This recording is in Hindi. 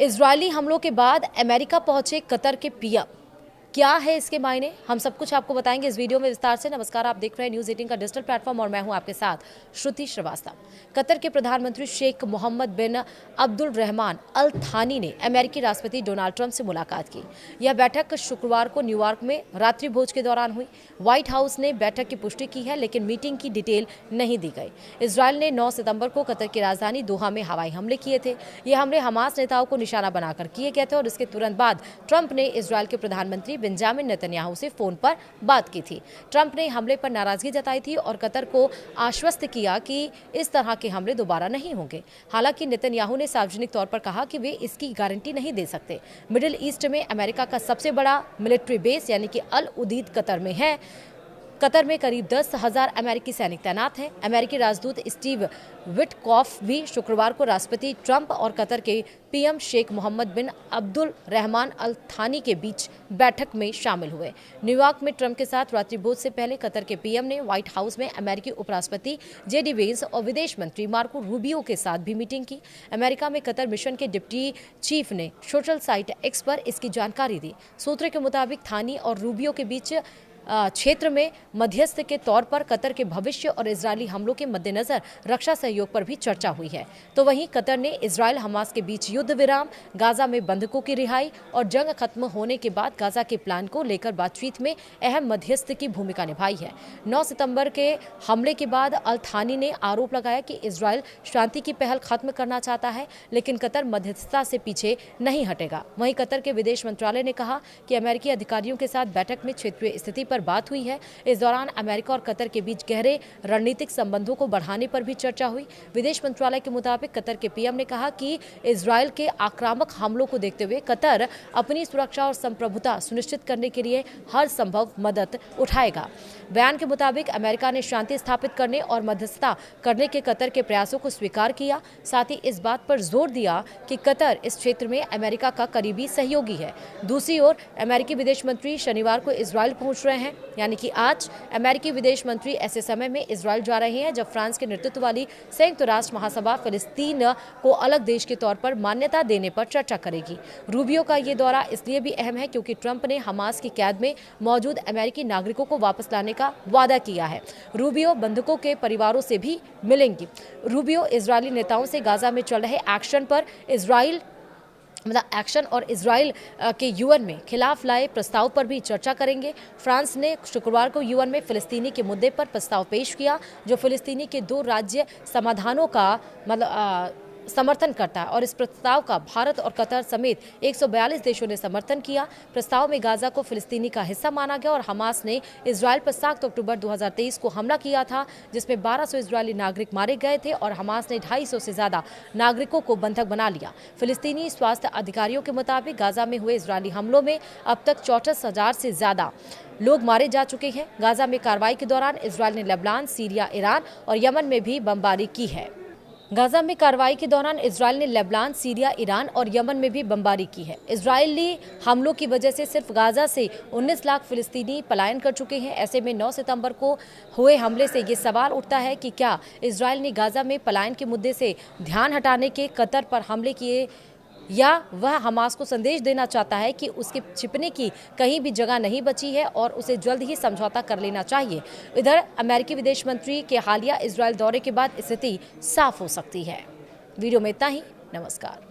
इजरायली हमलों के बाद अमेरिका पहुंचे कतर के पीएम। क्या है इसके मायने, हम सब कुछ आपको बताएंगे इस वीडियो में विस्तार से। नमस्कार, आप देख रहे हैं न्यूज़ 18 का डिजिटल प्लेटफॉर्म और मैं हूं आपके साथ श्रुति श्रीवास्तव। कतर के प्रधानमंत्री शेख मोहम्मद बिन अब्दुल रहमान अल थानी ने अमेरिकी राष्ट्रपति डोनाल्ड ट्रंप से मुलाकात की। यह बैठक शुक्रवार को न्यूयॉर्क में रात्रि भोज के दौरान हुई। व्हाइट हाउस ने बैठक की पुष्टि की है, लेकिन मीटिंग की डिटेल नहीं दी गई। इजरायल ने 9 सितंबर को कतर की राजधानी दोहा में हवाई हमले किए थे। ये हमले हमास नेताओं को निशाना बनाकर किए गए थे और इसके तुरंत बाद ट्रंप ने इजरायल के प्रधानमंत्री बेंजामिन नेतन्याहू से फोन पर बात की थी। ट्रंप ने हमले पर नाराजगी जताई थी और कतर को आश्वस्त किया कि इस तरह के हमले दोबारा नहीं होंगे। हालांकि नेतन्याहू ने सार्वजनिक तौर पर कहा कि वे इसकी गारंटी नहीं दे सकते। मिडिल ईस्ट में अमेरिका का सबसे बड़ा मिलिट्री बेस यानी कि अल उदीद कतर में है। कतर में करीब 10,000 अमेरिकी सैनिक तैनात हैं। अमेरिकी राजदूत स्टीव विटकॉफ भी शुक्रवार को राष्ट्रपति ट्रंप और कतर के पीएम शेख मोहम्मद बिन अब्दुल रहमान अल थानी के बीच बैठक में शामिल हुए। न्यूयॉर्क में ट्रंप के साथ रात्रि भोज से पहले कतर के पीएम ने व्हाइट हाउस में अमेरिकी उपराष्ट्रपति जेडी वेंस और विदेश मंत्री मार्को रूबियो के साथ भी मीटिंग की। अमेरिका में कतर मिशन के डिप्टी चीफ ने सोशल साइट एक्स पर इसकी जानकारी दी। सूत्रों के मुताबिक थानी और रूबियो के बीच क्षेत्र में मध्यस्थ के तौर पर कतर के भविष्य और इजरायली हमलों के मद्देनजर रक्षा सहयोग पर भी चर्चा हुई है। तो वहीं कतर ने इजरायल हमास के बीच युद्ध विराम, गाजा में बंधकों की रिहाई और जंग खत्म होने के बाद गाजा के प्लान को लेकर बातचीत में अहम मध्यस्थ की भूमिका निभाई है। 9 सितंबर के हमले के बाद अल थानी ने आरोप लगाया कि इजरायल शांति की पहल खत्म करना चाहता है, लेकिन कतर मध्यस्थता से पीछे नहीं हटेगा। वहीं कतर के विदेश मंत्रालय ने कहा कि अमेरिकी अधिकारियों के साथ बैठक में क्षेत्रीय स्थिति पर बात हुई है। इस दौरान अमेरिका और कतर के बीच गहरे रणनीतिक संबंधों को बढ़ाने पर भी चर्चा हुई। विदेश मंत्रालय के मुताबिक कतर के पीएम ने कहा कि इजरायल के आक्रामक हमलों को देखते हुए कतर अपनी सुरक्षा और संप्रभुता सुनिश्चित करने के लिए हर संभव मदद उठाएगा। बयान के मुताबिक अमेरिका ने शांति स्थापित करने और मध्यस्थता करने के कतर के प्रयासों को स्वीकार किया। साथ ही इस बात पर जोर दिया कि कतर इस क्षेत्र में अमेरिका का करीबी सहयोगी है। दूसरी ओर अमेरिकी विदेश मंत्री शनिवार को इजरायल पहुंच रहे हैं, यानी कि आज अमेरिकी विदेश मंत्री ऐसे समय में इजरायल जा रहे हैं जब फ्रांस के नेतृत्व वाली संयुक्त राष्ट्र महासभा फिलिस्तीन को अलग देश के तौर पर मान्यता देने पर चर्चा करेगी। रूबियो का ये दौरा इसलिए भी अहम है क्योंकि ट्रंप ने हमास की कैद में मौजूद अमेरिकी नागरिकों को वापस लाने का वादा किया है। रूबियो बंधकों के परिवारों से भी मिलेंगी। रूबियो इजरायली नेताओं से गाजा में चल रहे एक्शन और इजराइल के यूएन में खिलाफ लाए प्रस्ताव पर भी चर्चा करेंगे। फ्रांस ने शुक्रवार को यूएन में फिलिस्तीनी के मुद्दे पर प्रस्ताव पेश किया, जो फिलिस्तीनी के 2 राज्य समाधानों का समर्थन करता है और इस प्रस्ताव का भारत और कतर समेत 142 देशों ने समर्थन किया। प्रस्ताव में गाजा को फिलिस्तीनी का हिस्सा माना गया और हमास ने इजरायल पर 7 अक्टूबर 2023 को हमला किया था, जिसमें 1200 इजरायली नागरिक मारे गए थे और हमास ने 250 से ज्यादा नागरिकों को बंधक बना लिया। फिलिस्तीनी स्वास्थ्य अधिकारियों के मुताबिक गाजा में हुए इजरायली हमलों में अब तक 34,000 से ज्यादा लोग मारे जा चुके हैं। गाजा में कार्रवाई के दौरान इजरायल ने लेबनान, सीरिया, ईरान और यमन में भी बमबारी की है। गाजा में कार्रवाई के दौरान इजरायल ने लेबनान, सीरिया, ईरान और यमन में भी बमबारी की है। इजरायली हमलों की वजह से सिर्फ गाजा से 19 लाख फिलिस्तीनी पलायन कर चुके हैं। ऐसे में 9 सितंबर को हुए हमले से ये सवाल उठता है कि क्या इजरायल ने गाजा में पलायन के मुद्दे से ध्यान हटाने के कतर पर हमले किए, या वह हमास को संदेश देना चाहता है कि उसके छिपने की कहीं भी जगह नहीं बची है और उसे जल्द ही समझौता कर लेना चाहिए। इधर अमेरिकी विदेश मंत्री के हालिया इजरायल दौरे के बाद स्थिति साफ हो सकती है। वीडियो में इतना ही। नमस्कार।